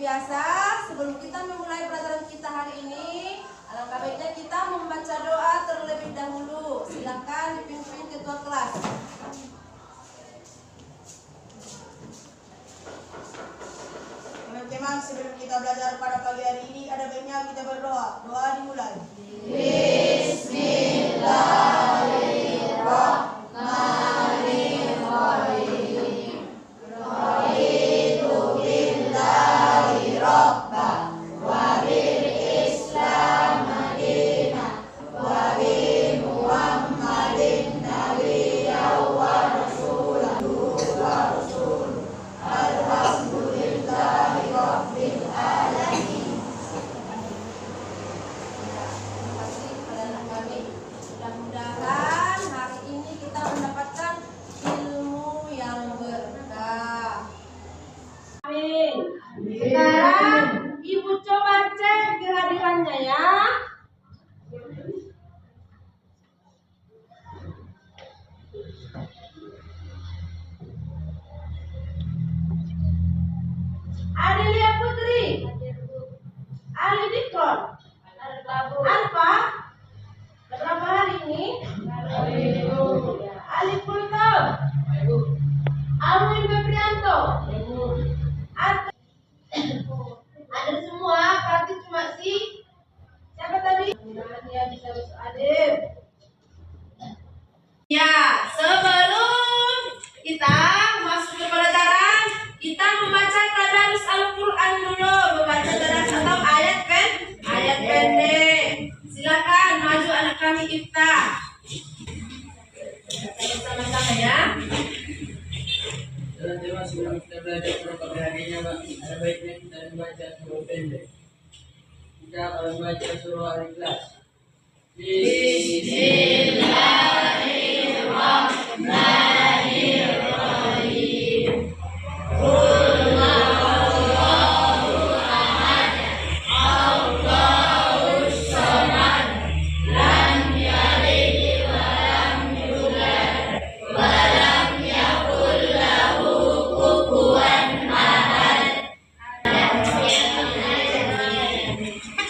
biasa, sebelum kita memulai pelajaran kita hari ini, alangkah baiknya kita membaca doa terlebih dahulu. Silakan dipimpin ketua kelas. Teman-teman, sebelum kita belajar pada pagi hari ini, ada baiknya kita berdoa. Doa dimulai. Bismillahirrahmanirrahim. Raditu billahi rabba wa bil Islam madinah wa bi Muhammadin nabiyyan wa rasulah. Alhamdulillahi rabbil alamin. Terima kasih kepada anak kami. Mudah-mudahan hari ini kita mendapatkan ilmu yang berkah. Amin. Sekarang Ibu coba cek kehadirannya ya. Adelia Putri, Ali Dikron, Alfa, berapa hari ini? Ali Pultom, Alwin Febrianto, ada semua, berarti cuma si siapa tadi? Dia bisa masuk Adem. Ya, sebelum kita masuk ke pelajaran, kita membaca tadarus Al-Quran dulu, membaca tadarus atau ayat pendek. Silakan maju anak kami Iftah. Sama-sama ya. Teman-teman, sebelum kita belajar program harinya, Pak, ada baiknya kita membaca surah pendek. Kita akan membaca surah Al-Ikhlas. Bismillahirrahmanirrahim.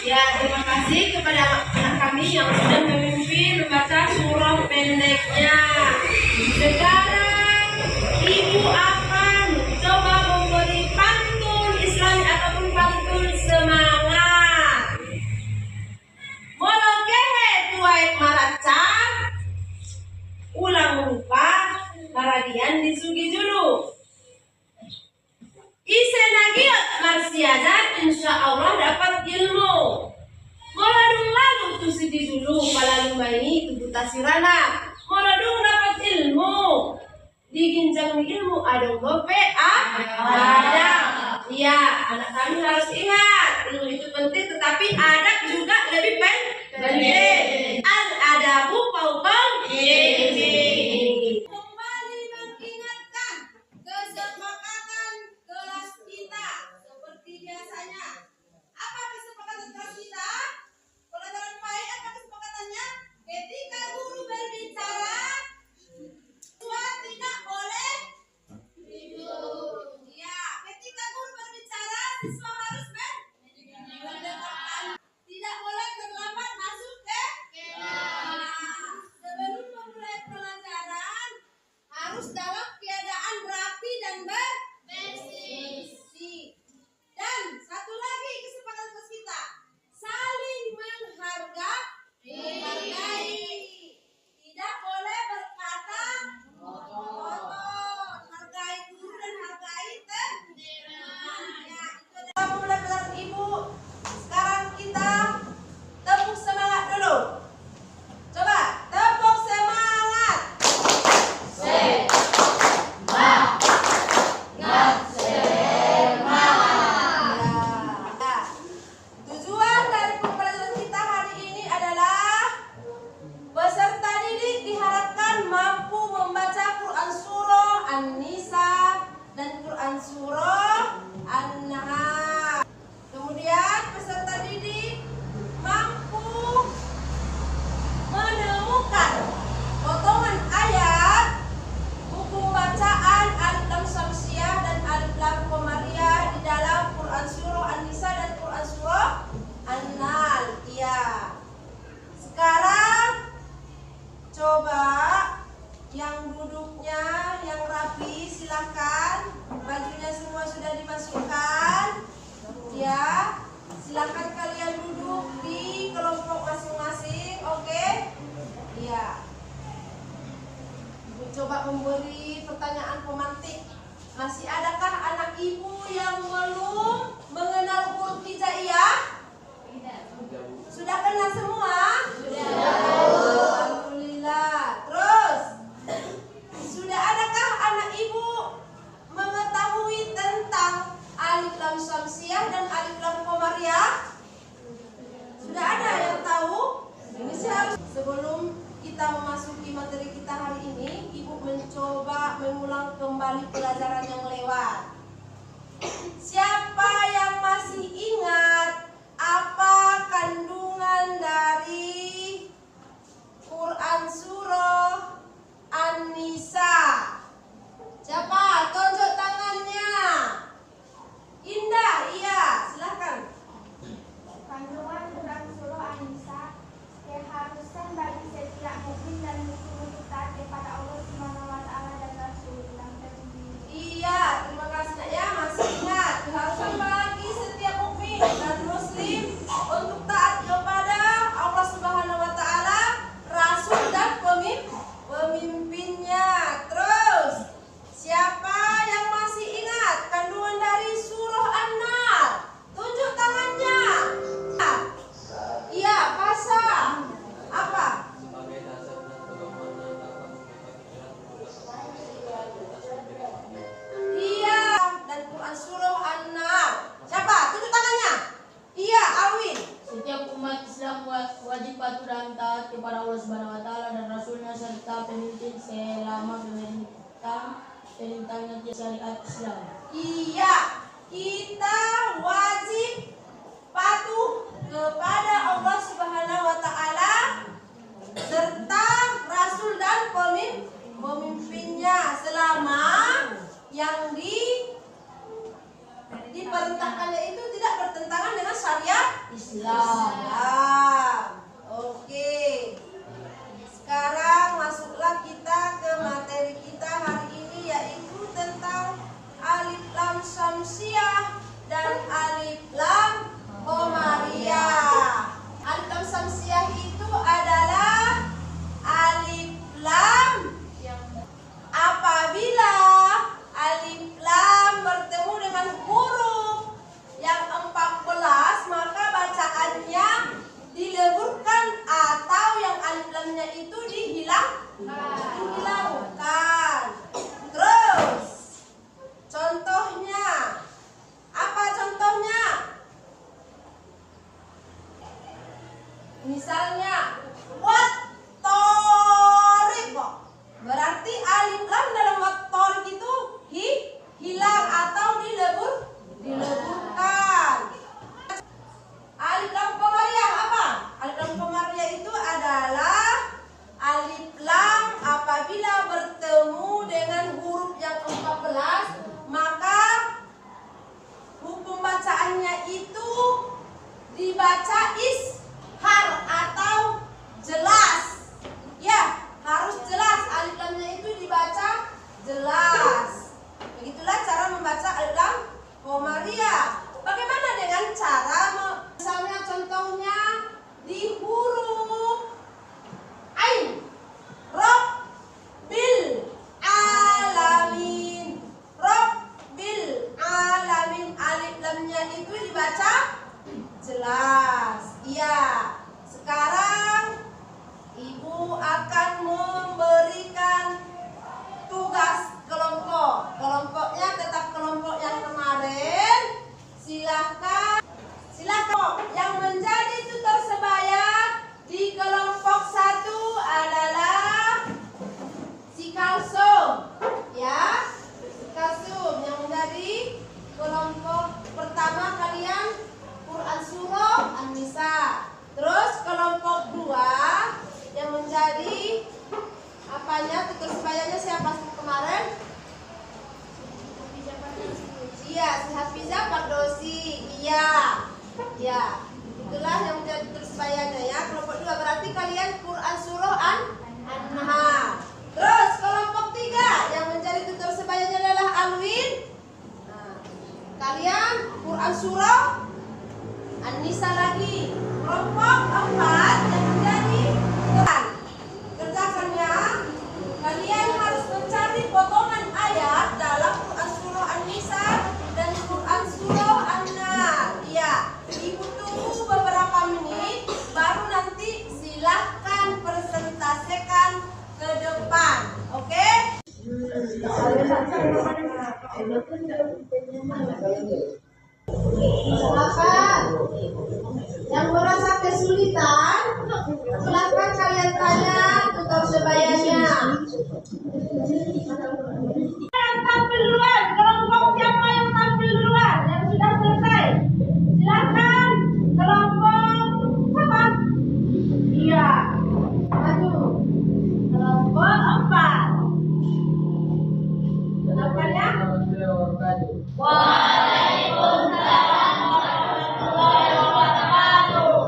Ya, terima kasih kepada anak kami yang sudah memimpin membaca surah pendeknya. Sekarang Ibu akan coba memberi pantun Islami ataupun pantun semangat. Molokehe tuai maracan, ulang lupa karadian disugi julu. Isenagiot marsiadan insya Allah dapat ilmu. Moladung lalu tu sidi dulu pala lumaini tubuh tasirana. Moladung dapat ilmu. Diginjang ilmu ada gope ada. Iya, anak kami harus ingat ilmu itu penting, tetapi adab juga lebih penting. Al adabu fauqal ilmi. Kembali mengingatkan kesepakatan kelas kita seperti biasanya. Apa kesepakatan kelas kita? Pelajaran baik apa kesepakatannya? Ketika guru berbicara, siswa tidak boleh tidur. Ya, ketika guru berbicara, siswa harus mendengarkan. Tidak boleh terlambat masuk ke kelas. Sebelum memulai pelajaran, harus dalam keadaan rapi dan bersih. Dan satu lagi kesepakatan kelas kita, saling menghargai. Tidak boleh berkata kotor. Hargai guru dan hargai teman. Ya, itu adalah coba memberi pertanyaan pemantik. Masih adakah anak ibu yang belum mengenal huruf hijaiyah? Sudah kenal semua? Sudah. Alhamdulillah. Terus, sudah adakah anak ibu mengetahui tentang alif lam syamsiah dan alif lam qamariyah? Sudah ada yang tahu? Ini harus sebelum kita memasuki materi kita hari ini, ibu mencoba mengulang kembali pelajaran yang lewat. Siapa yang masih ingat apa kandungan dari Quran surah An-Nisa? Siapa? Tunjuk tangannya. Indah, iya, silakan. Kandungan Quran surah An-Nisa keharusan bagi setiap mukmin dan muslim untuk taat kepada Allah Subhanahu wa taala dan Rasulullah. Iya, terima kasih nak ya, masih ingat. Keharusan bagi setiap mukmin dan muslim untuk taat kepada Allah Subhanahu wa taala, Rasul dan pemimpinnya. Terus, siapa yang masih ingat kandungan dari surah An-Nahl? Tunjuk tangannya. Iya, Fasa. Apa? Sebagai dasar dan pedoman dalam Iya, dan Quran surah An-Nahl. Siapa? Tunjuk tangannya. Iya, Alwin. Setiap umat Islam wajib patuh dan taat kepada Allah Subhanahu wa taala dan Rasulnya serta pemimpin selama perintahnya syariat Islam. Iya, kita wajib patuh kepada Allah Subhanahu wa taala serta Rasul dan pemimpinnya selama yang diperintahkannya itu tidak bertentangan dengan syariat Islam. Oke. Sekarang masuklah kita ke materi kita hari ini, yaitu tentang alif lam syamsiah dan alif lam qamariyah. Alif lam syamsiah itu adalah alif lam apabila alif lam bertemu dengan huruf yang 14, maka bacaannya dileburkan atau yang alif lamnya itu dihilangkan. Terus contohnya apa? Contohnya misalnya wat-thoriq, berarti alif lam dalam wat-thoriq itu hilang atau dileburkan. Alif lam qamariyah apa? Alif lam qamariyah itu adalah alif lam apabila bertemu dengan huruf yang 14, maka hukum bacaannya itu dibaca ishar atau jelas. Ya, harus jelas, alif lamnya itu dibaca jelas. Begitulah cara membaca alif lam qamariyah. Bagaimana dengan cara misalnya contohnya di huruf ain, Rabbil alamin. Rabbil alamin, alif lamnya itu dibaca jelas. Iya. Sekarang ibu akan memberikan tugas kelompok. Kelompoknya tetap kelompok yang kemarin. Silakan yang menjadi tutor sebaya di kelompok 1 adalah si Kalsum, ya, si Kalsum yang menjadi kelompok pertama kalian Quran surah An-Nisa. Terus kelompok 2 yang menjadi apanya tutor sebayanya siapa kemarin? Iya, si Hafizah Fardosi. Iya. Ya. Itulah yang menjadi tutor sebayanya ya. Kelompok 2 berarti kalian Quran surah An-Nahl. Terus kelompok 3 yang menjadi tutor sebayanya adalah Alwin. Nah, kalian Quran surah An-Nisa lagi. Kelompok 4 yang menjadi tutor. Kerjakannya kalian harus Silakan kalian tanya tutor sebayanya. Yang tampil duluan, kelompok siapa yang tampil duluan? Yang sudah selesai. Silakan kelompok siapa? Iya. Maju. Kelompok 4. Kenapanya? Waalaikumsalam warahmatullahi wabarakatuh.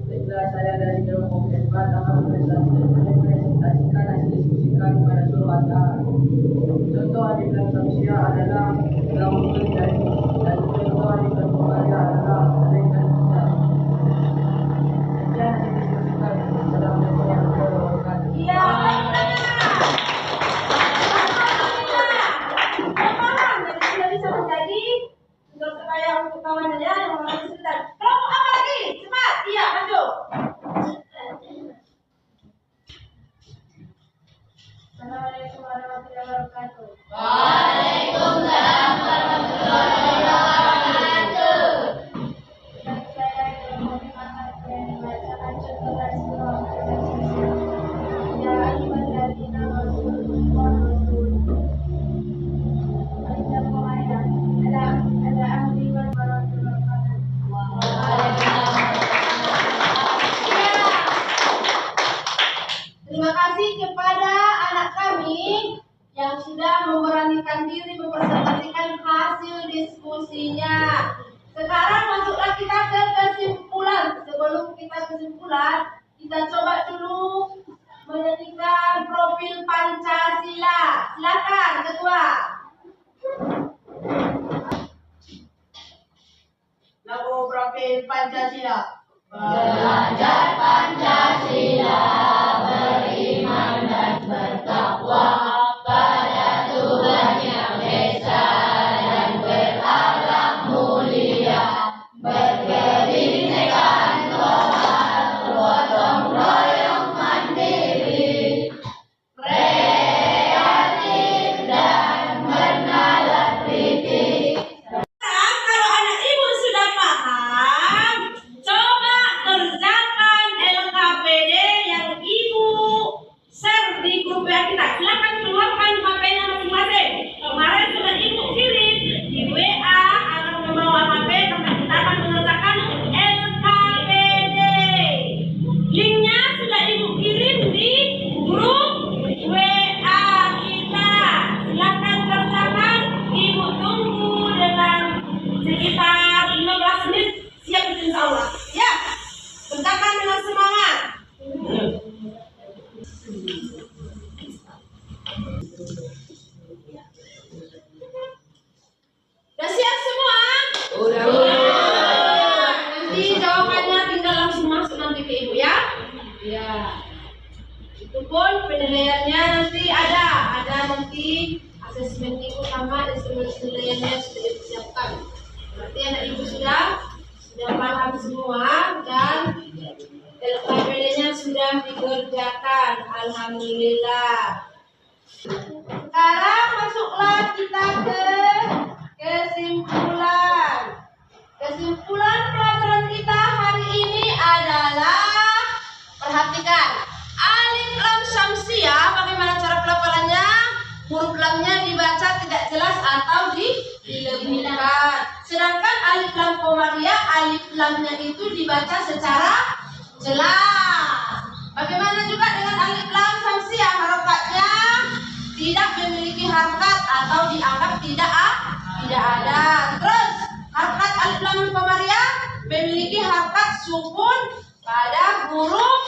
Baiklah, saya dari kelompok 4 akan mempresentasikan hasil diskusikan pada suruh An-Nahl. Contoh alif lam samsia adalah lamun dan contoh alif lam qamariyah adalah alif dan kita. Sekian hasil diskusikan. Assalamualaikum warahmatullahi wabarakatuh. Iya. Untuk supaya untuk kawannya yang mengalami kesulitan. Kelompok apa lagi? Cepat, iya, maju. Assalamualaikum warahmatullahi wabarakatuh. Waalaikumsalam warahmatullahi wabarakatuh. Saya kelompok 5 akan membacakan contoh dari surah Al-Baqarah. Ya ayyuhalladzina amanu ada amri wal warahmatullahi Terima kasih kepada anak kami yang sudah memberanikan diri mempresentasikan hasil diskusinya. Sekarang masuklah kita ke kesimpulan. Sebelum kita kesimpulan, kita coba dulu menyanyikan profil Pancasila. Silakan ketua. Lagu profil Pancasila. Belajar Pancasila, beriman dan bertakwa pada Tuhan Yang Esa dan berakhlak mulia, berkebinekaan global, gotong royong mandiri, kreatif dan bernalar kritis. Kalau anak ibu sudah paham, coba kerjakan LKPD yang ibu share di grup WA kita. Silakan keluarkan HP-nya masing-masing. Kemarin sudah ibu kirim di WA agar membawa HP karena kita akan mengerjakan LKPD. Linknya sudah ibu kirim di grup WA kita. Silakan kerjakan. Ibu tunggu dengan sekitar 15 menit siap insya Allah. Ya, kerjakan dengan semangat. Udah siap semua? Udah. Nanti jawabannya tinggal langsung masuk nanti ke ibu ya. Ya. Itu pun penilaiannya nanti ada nanti asesmen ibu sama instrumen penilaiannya sudah disiapkan. Berarti anak ibu sudah paham semua dan LKPD-nya sudah dikerjakan. Alhamdulillah. Sekarang masuklah kita ke kesimpulan. Kesimpulan pelajaran kita hari ini adalah, perhatikan, alif lam syamsiah. Bagaimana cara pelafalannya? Huruf lamnya dibaca tidak jelas atau dilebihkan. Sedangkan alif lam qamariyah, alif lamnya itu dibaca secara jelas. Bagaimana juga dengan alif lam syamsiah? Harokatnya tidak memiliki harokat atau dianggap tidak ada. Terus harokat alif lam qamariyah memiliki harokat sukun pada huruf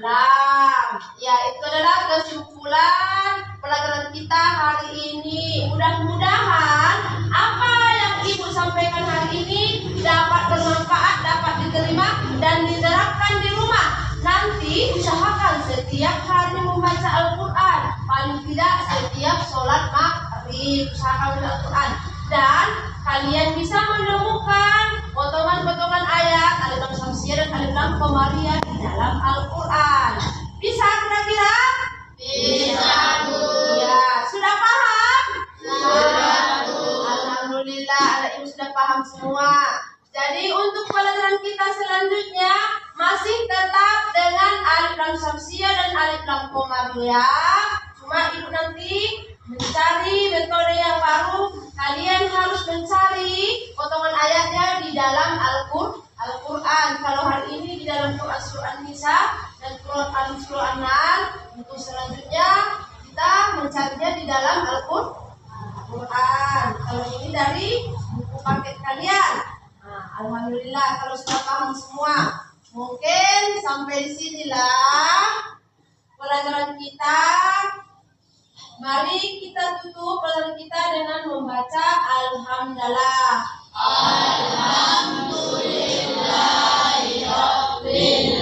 lam. Ya, itu adalah kesimpulan pelajaran kita hari ini. Mudah-mudahan apa yang ibu sampaikan hari ini dapat bermanfaat, dapat diterima dan diterapkan di rumah. Nanti usahakan setiap hari membaca Al-Quran, paling tidak setiap sholat maghrib usahakan membaca Al-Quran. Dan kalian bisa menemukan potongan-potongan ayat alif lam syamsiah dan alif lam qamariyah di dalam Al-Quran. Bisa kira-kira? Bisa, Bu. Ya, sudah paham? Sudah, Bu. Alhamdulillah, anak ibu sudah paham semua. Jadi untuk pelajaran kita selanjutnya masih tetap dengan alif lam syamsiyah dan alif lam qamariyah. Cuma ibu nanti mencari metode yang baru. Kalian harus mencari potongan ayatnya di dalam Al-Quran. Kalau hari ini di dalam Quran surah An-Nisa dan Quran surah An-Nahl, untuk selanjutnya kita mencarinya di dalam Al-Quran. Kalau ini dari buku paket kalian. Nah, alhamdulillah kalau sudah paham semua. Mungkin sampai di sinilah pelajaran kita. Mari kita tutup pelajaran kita dengan membaca Alhamdulillah. Alhamdulillahirabbil